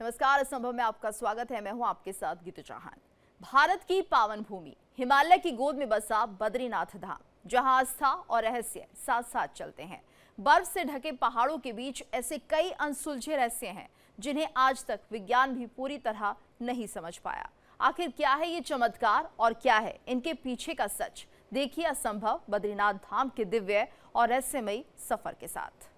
नमस्कार, इस संभव में आपका स्वागत है। मैं हूं आपके साथ गीतू चौहान। भारत की पावन भूमि हिमालय की गोद में बसा बद्रीनाथ धाम, जहां आस्था और रहस्य साथ साथ चलते हैं। बर्फ से ढके पहाड़ों के बीच ऐसे कई अनसुलझे रहस्य हैं जिन्हें आज तक विज्ञान भी पूरी तरह नहीं समझ पाया। आखिर क्या है ये चमत्कार और क्या है इनके पीछे का सच? देखिए असंभव बद्रीनाथ धाम के दिव्य और रहस्यमयी सफर के साथ।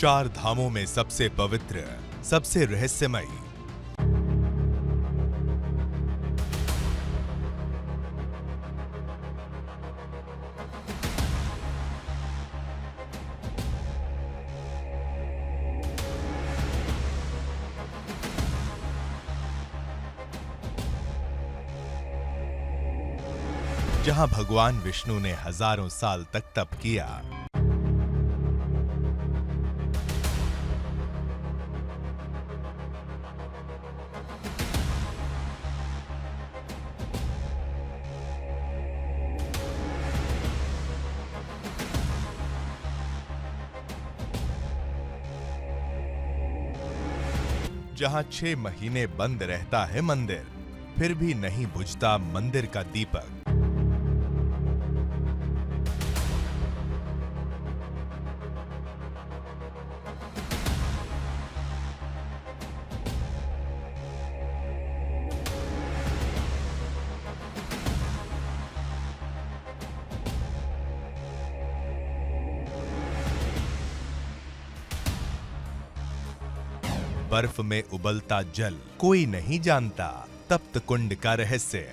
चार धामों में सबसे पवित्र, सबसे रहस्यमयी। जहां भगवान विष्णु ने हजारों साल तक तप किया, जहां 6 महीने बंद रहता है मंदिर, फिर भी नहीं बुझता मंदिर का दीपक। बर्फ में उबलता जल कोई नहीं जानता तप्त कुंड का रहस्य।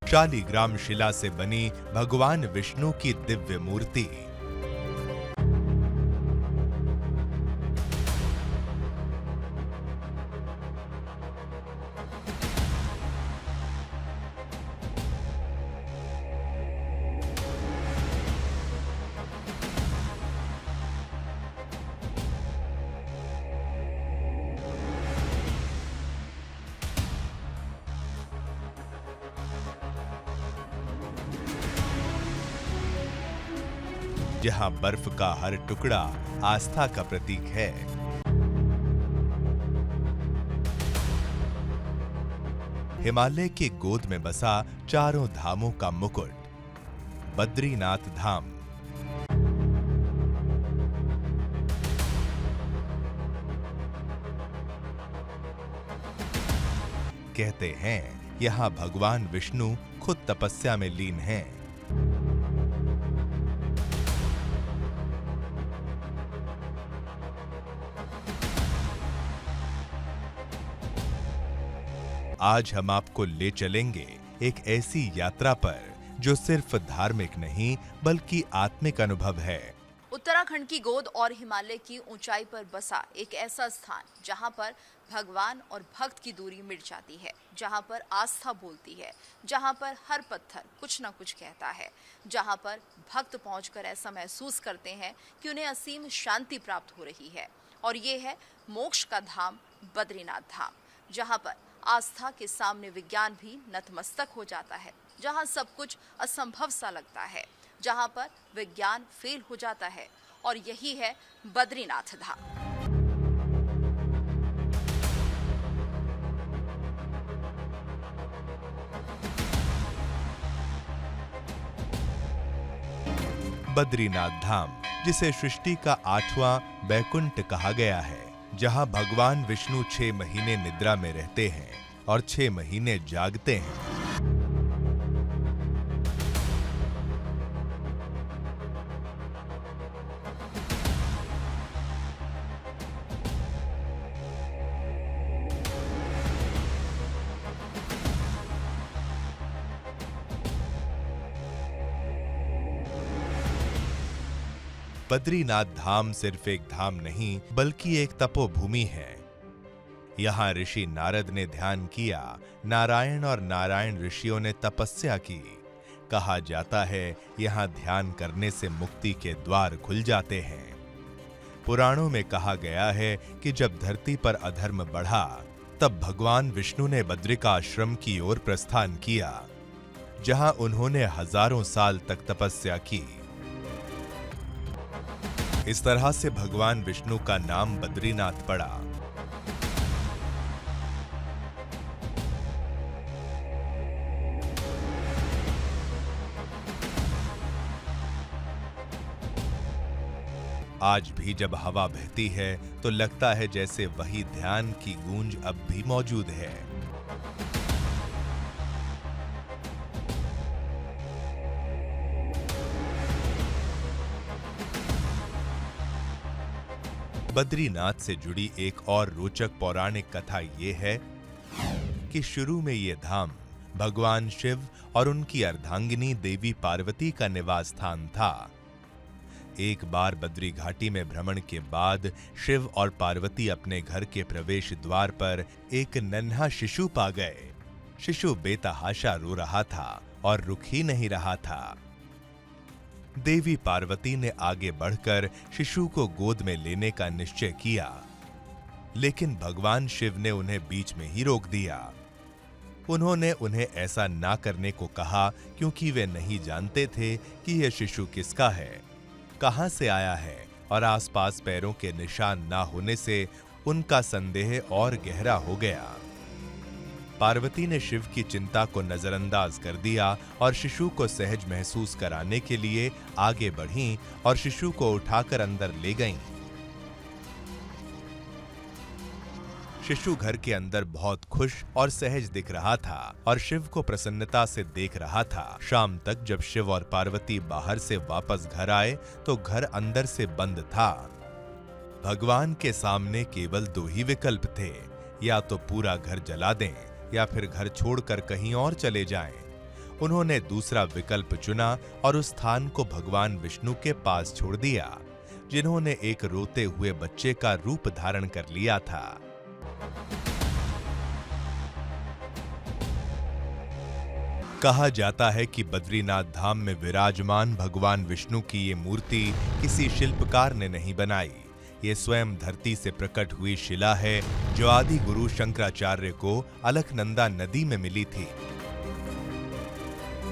शालिग्राम शिला से बनी भगवान विष्णु की दिव्य मूर्ति। जहां बर्फ का हर टुकड़ा आस्था का प्रतीक है। हिमालय की गोद में बसा चारों धामों का मुकुट, बद्रीनाथ धाम। कहते हैं यहां भगवान विष्णु खुद तपस्या में लीन हैं। आज हम आपको ले चलेंगे एक ऐसी यात्रा पर जो सिर्फ धार्मिक नहीं बल्कि आत्मिक अनुभव है। उत्तराखंड की गोद और हिमालय की ऊंचाई पर बसा एक ऐसा स्थान जहां पर भगवान और भक्त की दूरी मिट जाती है, जहां पर आस्था बोलती है, जहां पर हर पत्थर कुछ ना कुछ कहता है, जहां पर भक्त पहुंचकर ऐसा महसूस करते हैं कि उन्हें असीम शांति प्राप्त हो रही है। और ये है मोक्ष का धाम बद्रीनाथ धाम, जहां पर आस्था के सामने विज्ञान भी नतमस्तक हो जाता है, जहां सब कुछ असंभव सा लगता है, जहां पर विज्ञान फेल हो जाता है। और यही है बद्रीनाथ धाम। बद्रीनाथ धाम, जिसे सृष्टि का 8वां बैकुंठ कहा गया है, जहां भगवान विष्णु 6 महीने निद्रा में रहते हैं और 6 महीने जागते हैं। बद्रीनाथ धाम सिर्फ एक धाम नहीं, बल्कि एक तपोभूमि है। यहाँ ऋषि नारद ने ध्यान किया, नारायण और नारायण ऋषियों ने तपस्या की। कहा जाता है यहाँ ध्यान करने से मुक्ति के द्वार खुल जाते हैं। पुराणों में कहा गया है कि जब धरती पर अधर्म बढ़ा, तब भगवान विष्णु ने बद्रिकाश्रम की ओर प्रस्थान किया, जहां उन्होंने हजारों साल तक तपस्या की। इस तरह से भगवान विष्णु का नाम बद्रीनाथ पड़ा। आज भी जब हवा बहती है तो लगता है जैसे वही ध्यान की गूंज अब भी मौजूद है। बद्रीनाथ से जुड़ी एक और रोचक पौराणिक कथा ये है कि शुरू में ये धाम भगवान शिव और उनकी अर्धांगिनी देवी पार्वती का निवास स्थान था। एक बार बद्री घाटी में भ्रमण के बाद शिव और पार्वती अपने घर के प्रवेश द्वार पर एक नन्हा शिशु पा गए। शिशु बेतहाशा रो रहा था और रुक ही नहीं रहा था। देवी पार्वती ने आगे बढ़कर शिशु को गोद में लेने का निश्चय किया, लेकिन भगवान शिव ने उन्हें बीच में ही रोक दिया। उन्होंने उन्हें ऐसा ना करने को कहा, क्योंकि वे नहीं जानते थे कि यह शिशु किसका है, कहां से आया है, और आसपास पैरों के निशान ना होने से उनका संदेह और गहरा हो गया। पार्वती ने शिव की चिंता को नजरअंदाज कर दिया और शिशु को सहज महसूस कराने के लिए आगे बढ़ीं और शिशु को उठाकर अंदर ले गईं। शिशु घर के अंदर बहुत खुश और सहज दिख रहा था और शिव को प्रसन्नता से देख रहा था। शाम तक जब शिव और पार्वती बाहर से वापस घर आए तो घर अंदर से बंद था। भगवान के सामने केवल 2 ही विकल्प थे, या तो पूरा घर जला दें या फिर घर छोड़कर कहीं और चले जाएं। उन्होंने दूसरा विकल्प चुना और उस स्थान को भगवान विष्णु के पास छोड़ दिया, जिन्होंने एक रोते हुए बच्चे का रूप धारण कर लिया था। कहा जाता है कि बद्रीनाथ धाम में विराजमान भगवान विष्णु की ये मूर्ति किसी शिल्पकार ने नहीं बनाई। ये स्वयं धरती से प्रकट हुई शिला है, जो आदि गुरु शंकराचार्य को अलकनंदा नदी में मिली थी।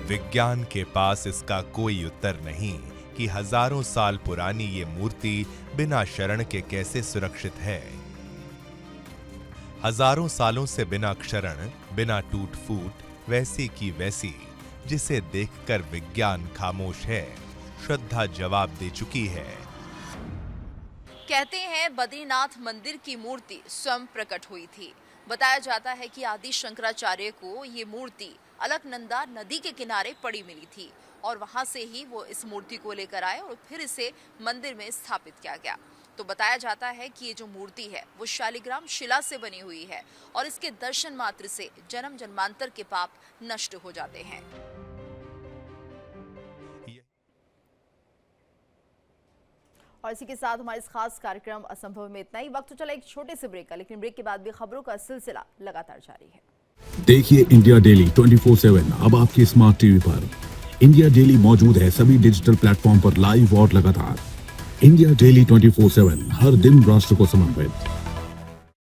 विज्ञान के पास इसका कोई उत्तर नहीं कि हजारों साल पुरानी ये मूर्ति बिना शरण के कैसे सुरक्षित है। हजारों सालों से बिना क्षरण, बिना टूट फूट, वैसी की वैसी, जिसे देखकर विज्ञान खामोश है, श्रद्धा जवाब दे चुकी है। कहते हैं बद्रीनाथ मंदिर की मूर्ति स्वयं प्रकट हुई थी। बताया जाता है कि आदि शंकराचार्य को ये मूर्ति अलकनंदा नदी के किनारे पड़ी मिली थी और वहां से ही वो इस मूर्ति को लेकर आए और फिर इसे मंदिर में स्थापित किया गया। तो बताया जाता है कि ये जो मूर्ति है वो शालिग्राम शिला से बनी हुई है और इसके दर्शन मात्र से जन्म जन्मांतर के पाप नष्ट हो जाते हैं। और इसी के साथ हमारे इस खास कार्यक्रम असंभव में इतना ही वक्त। तो चला एक छोटे से ब्रेक का, लेकिन ब्रेक के बाद भी खबरों का सिलसिला लगातार जारी है। देखिए इंडिया डेली 24/7 अब आपके स्मार्ट टीवी पर। इंडिया डेली मौजूद है सभी डिजिटल प्लेटफॉर्म पर लाइव और लगातार। इंडिया डेली 24/7 हर दिन राष्ट्र को समर्पित।